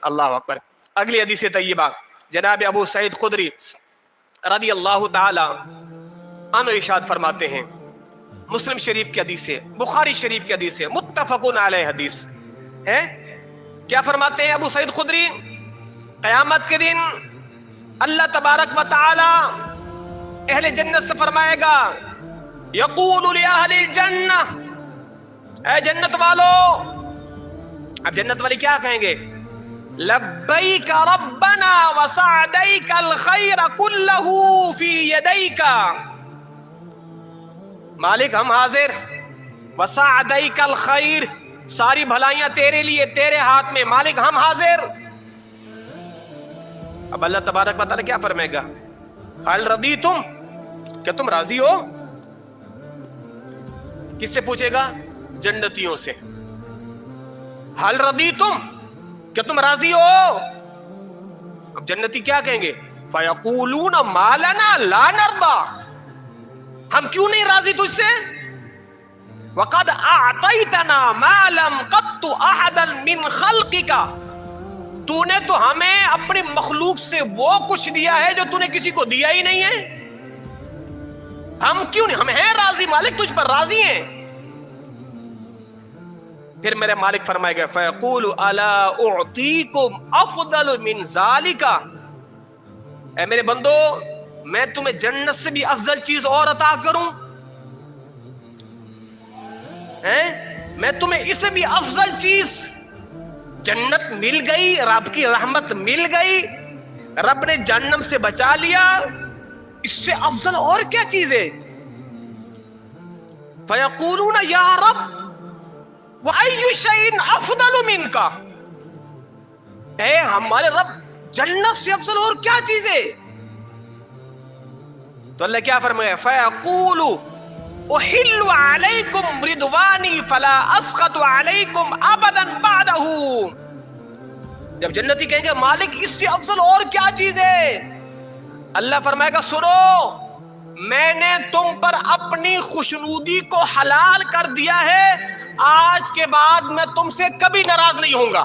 اللہ اکبر. اگلی حدیث طیبہ جناب ابو سعید خدری رضی اللہ تعالی عنہ ارشاد فرماتے ہیں، مسلم شریف کی حدیث ہے، بخاری شریف کی حدیث ہے، متفقون علیہ حدیث ہے. کیا فرماتے ہیں ابو سعید خدری؟ قیامت کے دن اللہ تبارک و تعالی اہل جنت سے فرمائے گا، یقول لأہل الجنہ، اے جنت والو. اب جنت والے کیا کہیں گے؟ لبیک ربنا وسعدیک الخیر کلہ فی یدیک، مالک ہم حاضر، وسعدیک الخیر، ساری بھلائیاں تیرے لیے، تیرے ہاتھ میں، مالک ہم حاضر. اب اللہ تبارک و تعالی کیا فرمائے گا؟ حل رضیتم، کیا تم راضی ہو؟ کس سے پوچھے گا؟ جنتیوں سے. حل رضیتم، کیا تم راضی ہو؟ اب جنتی کیا کہیں گے؟ فیقولون ما لنا لا نرضى، ہم کیوں نہیں راضی تجھ سے؟ وقد اعطیتنا ما لم قط احدا من خلقک، تو نے تو ہمیں اپنی مخلوق سے وہ کچھ دیا ہے جو تو نے کسی کو دیا ہی نہیں ہے، ہم کیوں نہیں؟ ہم ہیں راضی مالک، تجھ پر راضی ہیں. پھر میرے مالک فرمائے گا فیقول الا اعطیکم افضل من ذالک، اے میرے بندو میں تمہیں جنت سے بھی افضل چیز اور عطا کروں، میں تمہیں اس سے بھی افضل چیز. جنت مل گئی، رب کی رحمت مل گئی، رب نے جہنم سے بچا لیا، اس سے افضل اور کیا چیز ہے؟ فیقولون یا رب وَأَيُّ شَيْءٍ أَفْضَلُ مِنْكَ، اے ہمارے رب جنت سے افضل اور کیا چیز ہے؟ تو اللہ کیا فرمائے؟ فَيَقُولُ أُحِلُّ عَلَيْكُمْ رِضْوَانِي فَلَا أَسْخَطُ عَلَيْكُمْ أَبَدًا بَعْدَهُ. جب جنتی کہیں گے مالک اس سے افضل اور کیا چیز ہے؟ اللہ فرمائے گا سنو، میں نے تم پر اپنی خوشنودی کو حلال کر دیا ہے، آج کے بعد میں تم سے کبھی ناراض نہیں ہوں گا.